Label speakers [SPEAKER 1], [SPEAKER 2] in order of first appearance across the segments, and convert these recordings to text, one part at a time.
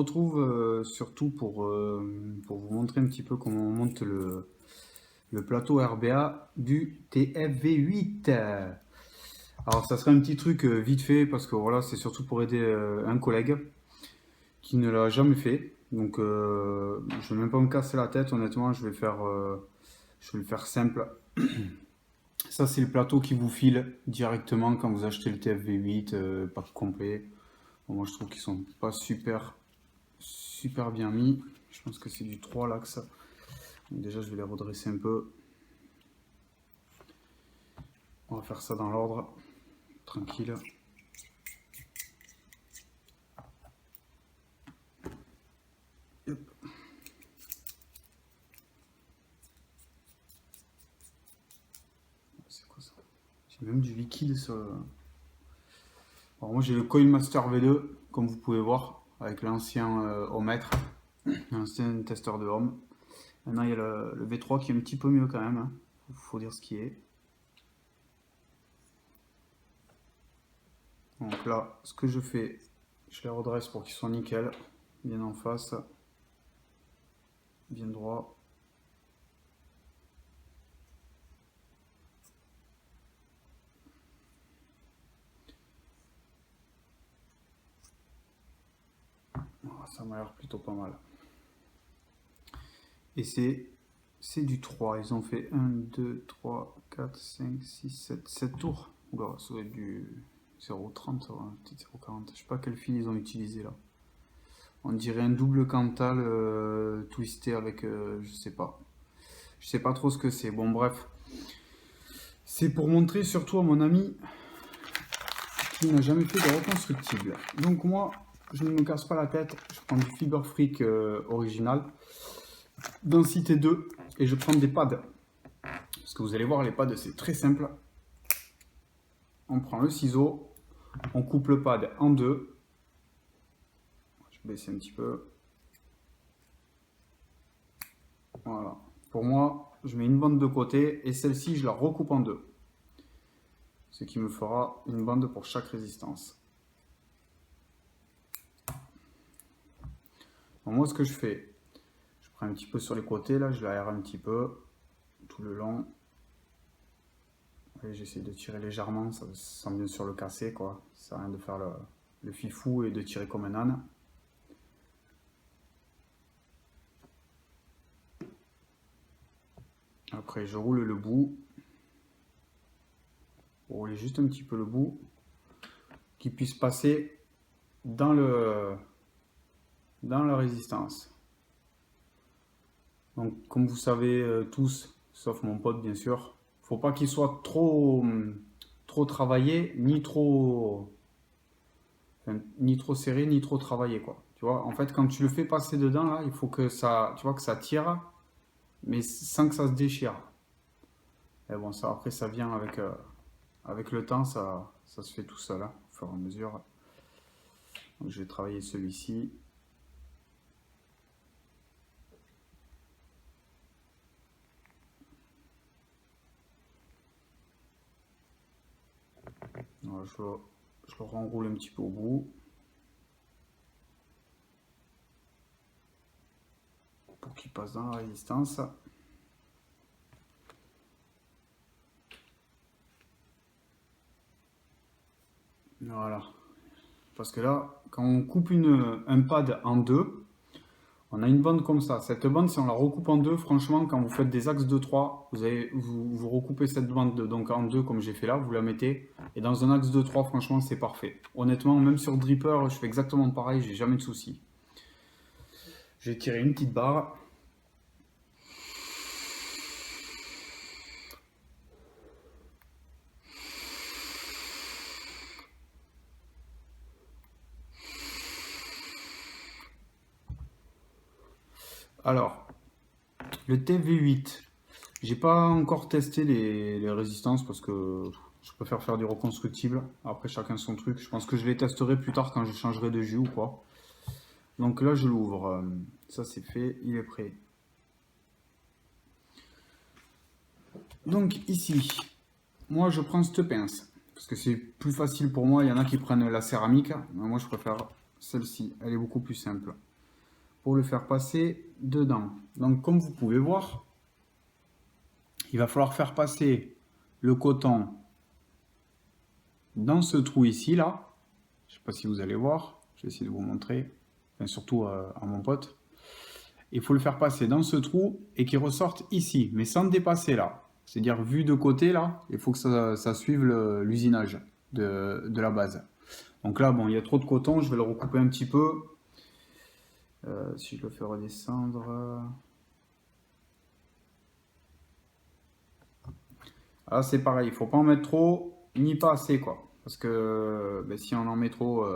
[SPEAKER 1] retrouve surtout pour vous montrer un petit peu comment on monte le plateau RBA du TFV8. Alors ça serait un petit truc vite fait parce que voilà, c'est surtout pour aider un collègue qui ne l'a jamais fait. Donc je vais même pas me casser la tête, honnêtement, je vais le faire simple. Ça c'est le plateau qui vous file directement quand vous achetez le TFV8, pack complet. Bon, moi je trouve qu'ils sont pas super bien mis. Je pense que c'est du 3 l'axe. Déjà je vais les redresser un peu. On va faire ça dans l'ordre, tranquille. Hop. C'est quoi ça? J'ai même du liquide sur le... Alors moi j'ai le Coinmaster V2, comme vous pouvez voir, avec l'ancien ohmètre, l'ancien testeur de ohm. Maintenant il y a le V3 qui est un petit peu mieux quand même, hein. Faut dire ce qui est. Donc là, ce que je fais, je les redresse pour qu'ils soient nickel, bien en face, bien droit. Ça m'a l'air plutôt pas mal. Et c'est du 3. Ils ont fait 1, 2, 3, 4, 5, 6, 7 tours. Oula, ça doit être du 0,30, peut-être 0,40. Je sais pas quel fil ils ont utilisé là. On dirait un double Cantal twisté avec, je sais pas. Je sais pas trop ce que c'est. Bon, bref. C'est pour montrer surtout à mon ami qui n'a jamais fait de reconstructible. Donc moi, je ne me casse pas la tête. Je prends du Fiber Freak original, densité 2, et je prends des pads. Parce que vous allez voir, les pads, c'est très simple. On prend le ciseau, on coupe le pad en deux. Je vais baisser un petit peu. Voilà. Pour moi, je mets une bande de côté et celle-ci, je la recoupe en deux. Ce qui me fera une bande pour chaque résistance. Donc moi, ce que je fais, je prends un petit peu sur les côtés, là, je l'aère un petit peu tout le long. J'essaie de tirer légèrement, ça sans bien sûr le casser, quoi. Ça sert à rien de faire le fifou et de tirer comme un âne. Après, je roule le bout. Rouler juste un petit peu le bout, qui puisse passer dans la résistance. Donc, comme vous savez tous, sauf mon pote bien sûr, faut pas qu'il soit trop travaillé, ni trop serré, ni trop travaillé, quoi. Tu vois, en fait, quand tu le fais passer dedans là, il faut que ça, tu vois, que ça tire, mais sans que ça se déchire. Et bon, ça après ça vient avec le temps, ça se fait tout seul, hein, au fur et à mesure. Donc, je vais travailler celui-ci. Voilà, je le renroule un petit peu au bout. Pour qu'il passe dans la résistance. Voilà. Parce que là, quand on coupe un pad en deux, on a une bande comme ça. Cette bande, si on la recoupe en deux, franchement, quand vous faites des axes de 3, vous recoupez cette bande donc en deux comme j'ai fait là, vous la mettez. Et dans un axe de 3, franchement, c'est parfait. Honnêtement, même sur Dripper, je fais exactement pareil, j'ai jamais de soucis. J'ai tiré une petite barre. Alors, le TV8, j'ai pas encore testé les résistances parce que je préfère faire du reconstructible. Après, chacun son truc. Je pense que je les testerai plus tard quand je changerai de jus ou quoi. Donc là, je l'ouvre. Ça, c'est fait. Il est prêt. Donc ici, moi, je prends cette pince parce que c'est plus facile pour moi. Il y en a qui prennent la céramique. Mais moi, je préfère celle-ci. Elle est beaucoup plus simple. pour le faire passer dedans. Donc comme vous pouvez voir, il va falloir faire passer le coton dans ce trou ici, là. Je ne sais pas si vous allez voir, je vais essayer de vous montrer, enfin, surtout à mon pote. Il faut le faire passer dans ce trou et qu'il ressorte ici, mais sans dépasser là. C'est-à-dire vu de côté là, il faut que ça suive l'usinage de la base. Donc là, bon, il y a trop de coton, je vais le recouper un petit peu. Si je le fais redescendre... Ah, c'est pareil, il ne faut pas en mettre trop, ni pas assez, quoi. Parce que ben, si on en met trop,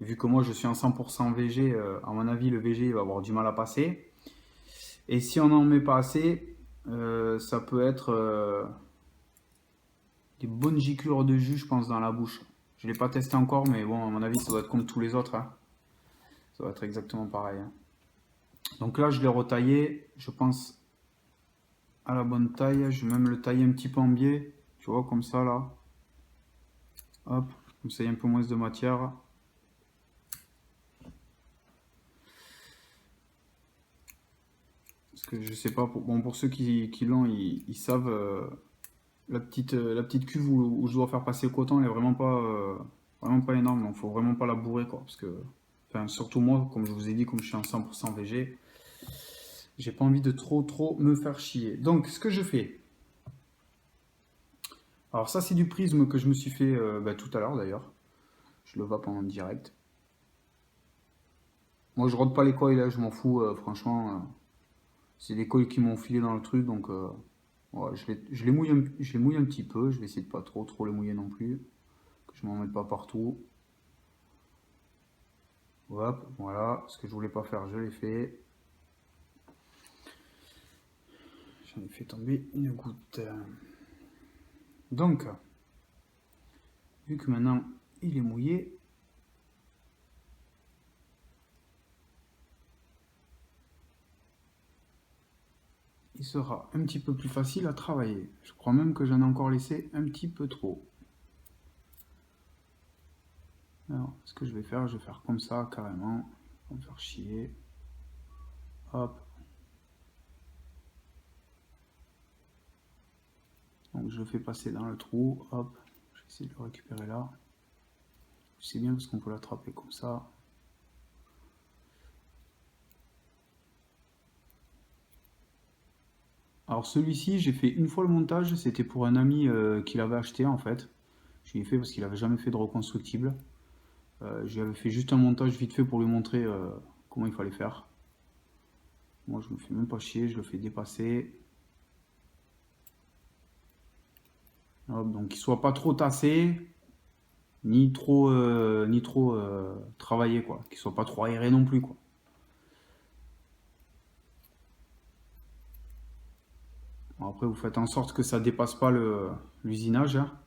[SPEAKER 1] vu que moi je suis en 100% VG, à mon avis, le VG il va avoir du mal à passer. Et si on n'en met pas assez, ça peut être des bonnes giclures de jus, je pense, dans la bouche. Je ne l'ai pas testé encore, mais bon, à mon avis, ça doit être comme tous les autres, hein. Ça va être exactement pareil, hein. Donc là, je l'ai retaillé, je pense, à la bonne taille. Je vais même le tailler un petit peu en biais, tu vois, comme ça, là. Hop, comme ça, il y a un peu moins de matière. Parce que je sais pas, bon, pour ceux qui l'ont, ils savent, la petite cuve où je dois faire passer le coton, elle est vraiment pas énorme, donc faut vraiment pas la bourrer, quoi. Parce que, enfin, surtout moi, comme je vous ai dit, comme je suis en 100% VG, j'ai pas envie de trop me faire chier. Donc, ce que je fais, alors ça, c'est du prisme que je me suis fait bah, tout à l'heure d'ailleurs. Je le vois pendant le direct. Moi, je rôde pas les coils, là, je m'en fous, franchement. C'est des coils qui m'ont filé dans le truc, donc ouais, je les mouille un petit peu. Je vais essayer de pas trop les mouiller non plus, que je m'en mette pas partout. Hop, voilà, ce que je voulais pas faire, je l'ai fait. J'en ai fait tomber une goutte. Donc, vu que maintenant il est mouillé, il sera un petit peu plus facile à travailler. Je crois même que j'en ai encore laissé un petit peu trop. Alors, ce que je vais faire comme ça carrément, pour me faire chier. Hop. Donc je le fais passer dans le trou, hop. Je vais essayer de le récupérer là. C'est bien parce qu'on peut l'attraper comme ça. Alors celui-ci, j'ai fait une fois le montage, c'était pour un ami qui l'avait acheté en fait. Je lui ai fait parce qu'il n'avait jamais fait de reconstructible. Je lui avais fait juste un montage vite fait pour lui montrer comment il fallait faire. Moi je me fais même pas chier, je le fais dépasser. Hop, donc qu'il soit pas trop tassé, ni trop travaillé quoi. Qu'il soit pas trop aéré non plus quoi. Bon, après vous faites en sorte que ça dépasse pas l'usinage, hein.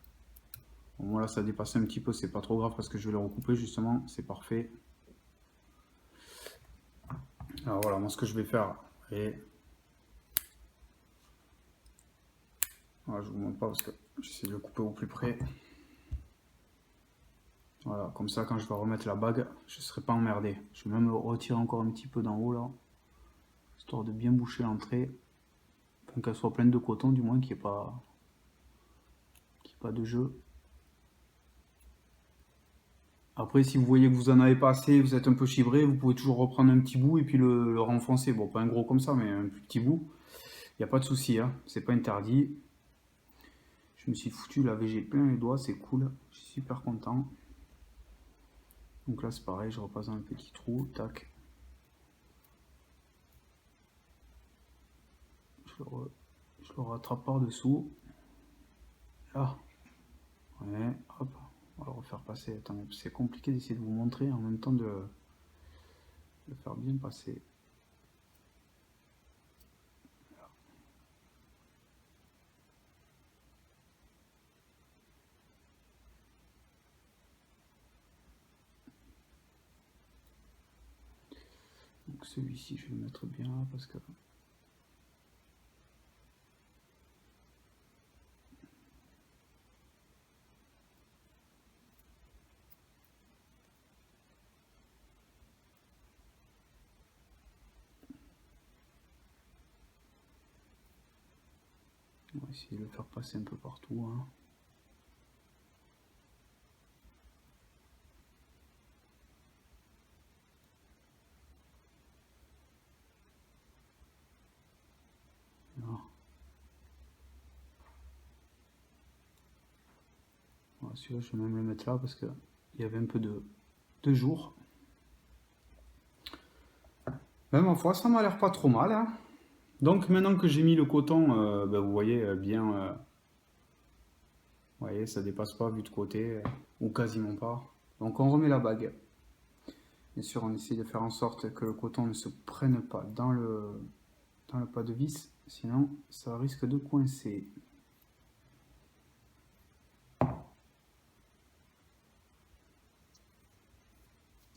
[SPEAKER 1] Bon, moi là ça dépasse un petit peu, c'est pas trop grave parce que je vais le recouper justement, c'est parfait. Alors voilà, moi ce que je vais faire, et voilà, je vous montre pas parce que j'essaie de le couper au plus près. Voilà, comme ça quand je vais remettre la bague, je ne serai pas emmerdé. Je vais même retirer encore un petit peu d'en haut là, histoire de bien boucher l'entrée, enfin qu'elle soit pleine de coton du moins, qu'il n'y ait pas de jeu. Après, si vous voyez que vous en avez pas assez, vous êtes un peu chibré, vous pouvez toujours reprendre un petit bout et puis le renfoncer. Bon, pas un gros comme ça, mais un petit bout. Il n'y a pas de souci, hein. C'est pas interdit. Je me suis foutu la VG plein les doigts, c'est cool. Je suis super content. Donc là, c'est pareil, je repasse dans un petit trou, tac. Je le rattrape par-dessous. Là. Ouais, hop. On va le refaire passer. Attendez, c'est compliqué d'essayer de vous montrer en même temps de le faire bien passer. Donc celui-ci, je vais le mettre bien là parce que va essayer de le faire passer un peu partout. Hein. Voilà, celui-là, je vais même le mettre là parce qu'il y avait un peu de jour. Ben, ma foi, ça m'a l'air pas trop mal. Hein. Donc maintenant que j'ai mis le coton, ben, vous voyez bien, vous voyez, ça dépasse pas vu de côté, ou quasiment pas. Donc on remet la bague. Bien sûr, on essaie de faire en sorte que le coton ne se prenne pas dans le pas de vis, sinon ça risque de coincer.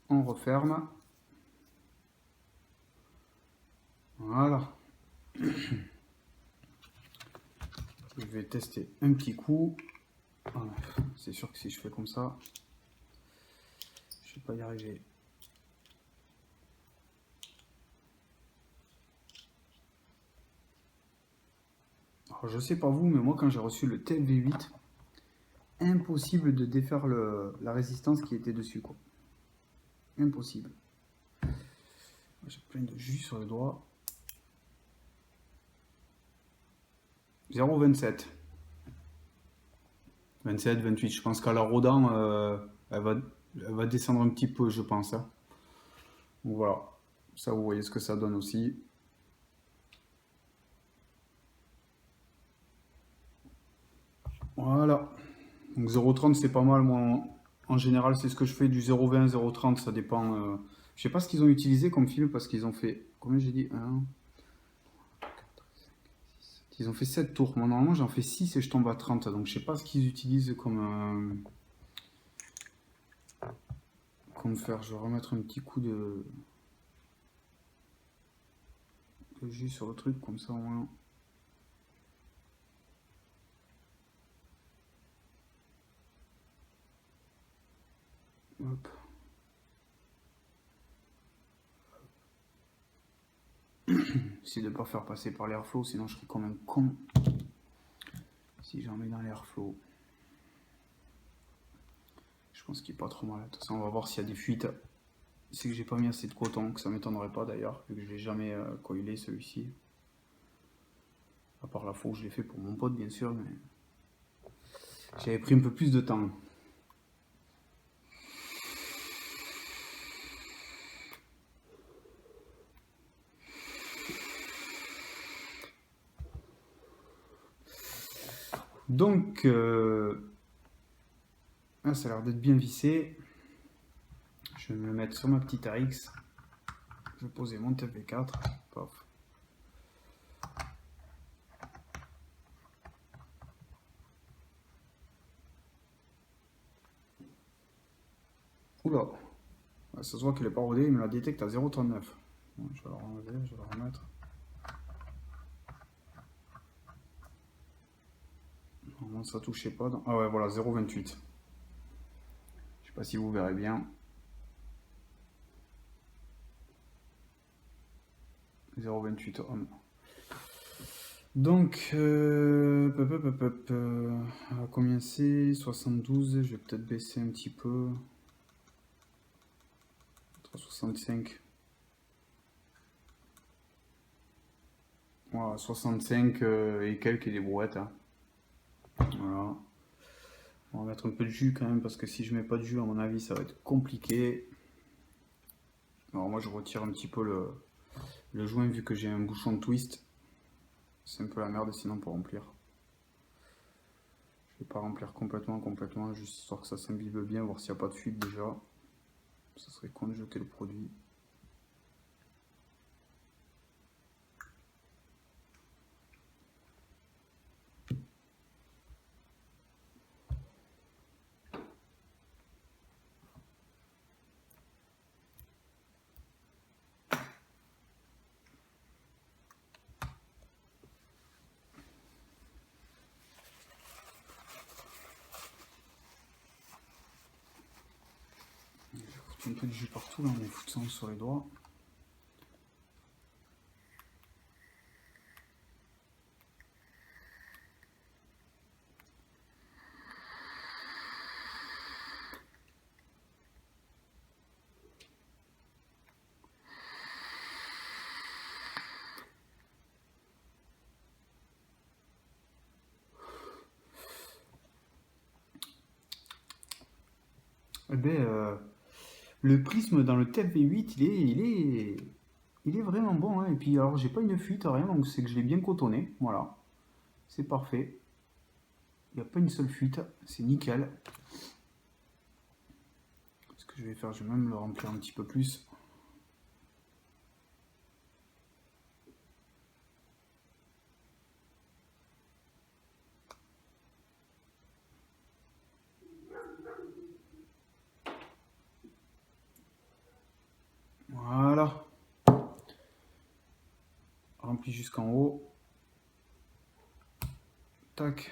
[SPEAKER 1] On referme. Voilà. Je vais tester un petit coup. Voilà. C'est sûr que si je fais comme ça, je vais pas y arriver. Alors, je sais pas vous, mais moi quand j'ai reçu le TLV8, impossible de défaire la résistance qui était dessus, quoi. Impossible. J'ai plein de jus sur le doigt. 0,27. 27, 28. Je pense qu'à la rodant, elle va descendre un petit peu, je pense. Hein. Donc voilà. Ça, vous voyez ce que ça donne aussi. Voilà. Donc 0,30 c'est pas mal. Moi, en général, c'est ce que je fais du 0,20, 0,30. Ça dépend. Je sais pas ce qu'ils ont utilisé comme fil parce qu'ils ont fait. Combien j'ai dit 1, 4, 5, 6, 7. Ils ont fait 7 tours. Moi, normalement, j'en fais 6 et je tombe à 30. Donc je sais pas ce qu'ils utilisent comme faire. Je vais remettre un petit coup de jus sur le truc comme ça au moins. Hop. J'essaie de ne pas faire passer par l'airflow, sinon je serais comme un con si j'en mets dans l'airflow. Je pense qu'il est pas trop mal. De toute façon, on va voir s'il y a des fuites. C'est que j'ai pas mis assez de coton, que ça m'étonnerait pas d'ailleurs, vu que je l'ai jamais coilé celui-ci. À part la fois où je l'ai fait pour mon pote, bien sûr, mais j'avais pris un peu plus de temps. Donc, là, ça a l'air d'être bien vissé. Je vais me le mettre sur ma petite AX. Je vais poser mon TP4. Paf. Oula, ça se voit qu'il est pas rodé, il me la détecte à 0,39. Bon, je vais le renlever, je vais le remettre. Normalement ça touchait pas. Ah ouais, voilà, 0,28. Je sais pas si vous verrez bien. 0,28 ohm. Donc, combien c'est 72, je vais peut-être baisser un petit peu. 65. Voilà, 65 et quelques des brouettes. Hein. Voilà. On va mettre un peu de jus quand même, parce que si je mets pas de jus, à mon avis, ça va être compliqué. Alors moi, je retire un petit peu le joint, vu que j'ai un bouchon de twist. C'est un peu la merde sinon pour remplir. Je vais pas remplir complètement, juste histoire que ça s'imbibe bien, voir s'il n'y a pas de fuite déjà. Ça serait con de jeter le produit. Je vais foutre un peu de jus partout, là on est foutu sur les doigts. Eh ben, le prisme dans le TFV8, il est vraiment bon, hein. Et puis alors j'ai pas une fuite, rien, donc c'est que je l'ai bien cotonné. Voilà, c'est parfait. Il n'y a pas une seule fuite, c'est nickel. Ce que je vais faire, je vais même le remplir un petit peu plus. Voilà, rempli jusqu'en haut. Tac.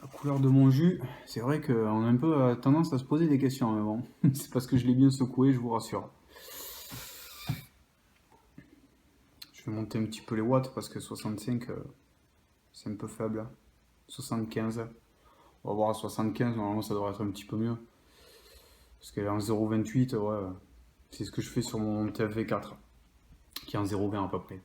[SPEAKER 1] La couleur de mon jus, c'est vrai qu'on a un peu tendance à se poser des questions, mais bon, c'est parce que je l'ai bien secoué, je vous rassure. Je vais monter un petit peu les watts parce que 65, c'est un peu faible. 75. On va voir à 75, normalement ça devrait être un petit peu mieux. Parce qu'elle est en 0,28, ouais, c'est ce que je fais sur mon TFV4, qui est en 0,20 à peu près.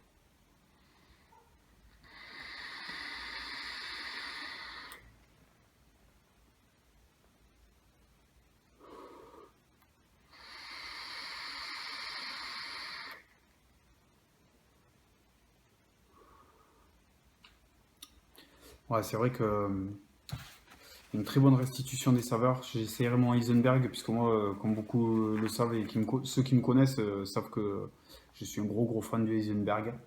[SPEAKER 1] Ouais, c'est vrai que une très bonne restitution des saveurs. J'essayerai mon Heisenberg, puisque moi, comme beaucoup le savent et ceux qui me connaissent savent que je suis un gros fan du Heisenberg.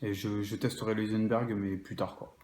[SPEAKER 1] Et je testerai le Heisenberg, mais plus tard, quoi.